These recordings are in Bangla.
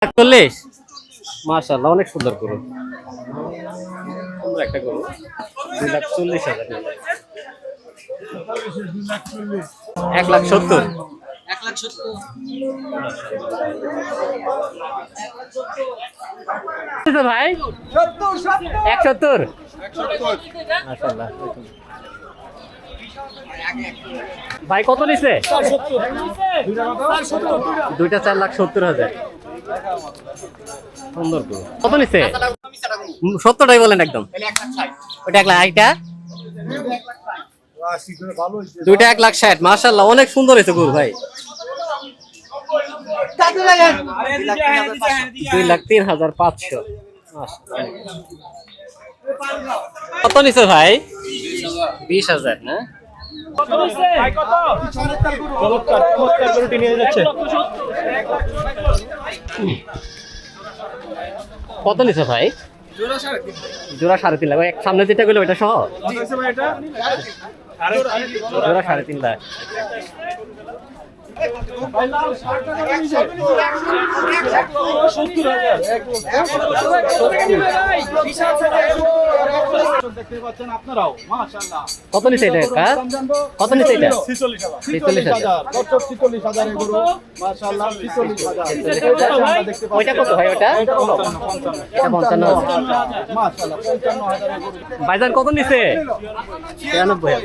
40। মাশাআল্লাহ, অনেক সুন্দর গরু। সুন্দর একটা গরু। 2,40,000 টাকা। 1,70,000। 1,70,000 ভাই। 170। মাশাআল্লাহ। ভাই কত নিছে? দুইটা 4,70,000। সুন্দর গরু। কত নিছে? 70টাই বলেন একদম। ওটা 1 লাখ। এইটা দুইটা 1,60,000। মাশাআল্লাহ, অনেক সুন্দর হয়েছে গরু ভাই। 2,03,500। কত নিছে ভাই? 20,000 না? কত নিছে ভাই? জোড়া 3.5 লাখ। সামনে যেটা গেলো ওইটা সহ জোড়া 3.5 লাখ। কত নিচে এটা? কত নিচে এটা? 46,000। ওইটা কত ভাই? ওটা 55,000। ভাইজান কত নিচে? 93,000।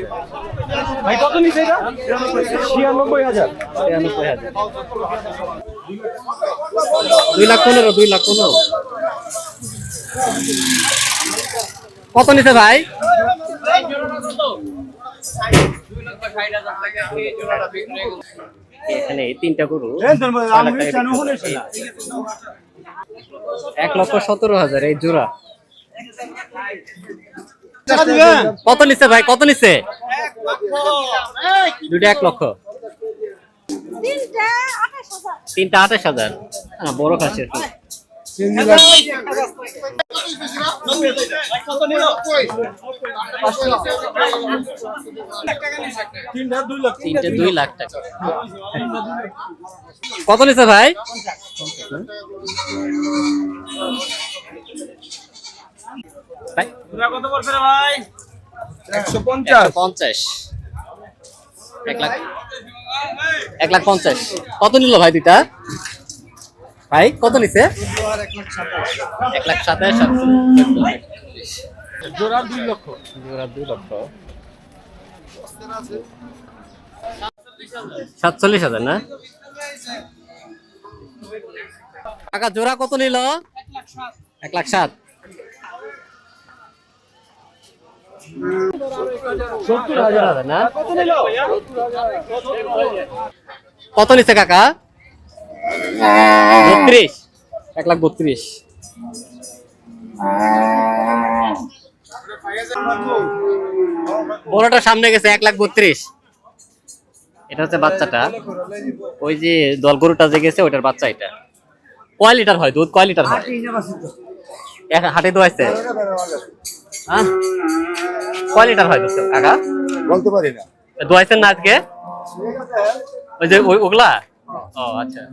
ভাই কত নিচে এটা? 96,000। 93,000। 2,15,000। 2,15,000। কত নিচে ভাই? এখানে এই তিনটা গরু 1,17,000 এই জোড়া। কত নিচে ভাই? কত নিচে? দুইটা 1 লক্ষ। তিনটা 28,000। বড় খাসি। তিনটা 2 লাখ টাকা। কত নিচে ভাই? কত বলছে রে ভাই? 150। 1,50,000। কত নিল ভাই দুইটা? ভাই কত নিছে? 1,27,000। জোড়া 2 লক্ষ। জোড়া 2 লক্ষ। 47,000 না? টাকা জোড়া কত নিল? 1,07,000। 70,000 না? কত নিছে কাকা? 32। 1,32,000। বড়টা সামনে গেছে 1,32,000। এটা হচ্ছে বাচ্চাটা। ওই যে দল গরুটা যে গেছে ওইটার বাচ্চা। এটা কয় লিটার হয় দুধ? কয় লিটার হয়? হাটে দোয়াইছে? হ্যাঁ, কয় লিটার হয় দুধ কাকা? বলতে পারি না। দোয়াইছেন না আজকে? ওই যে ওগুলা? ও আচ্ছা।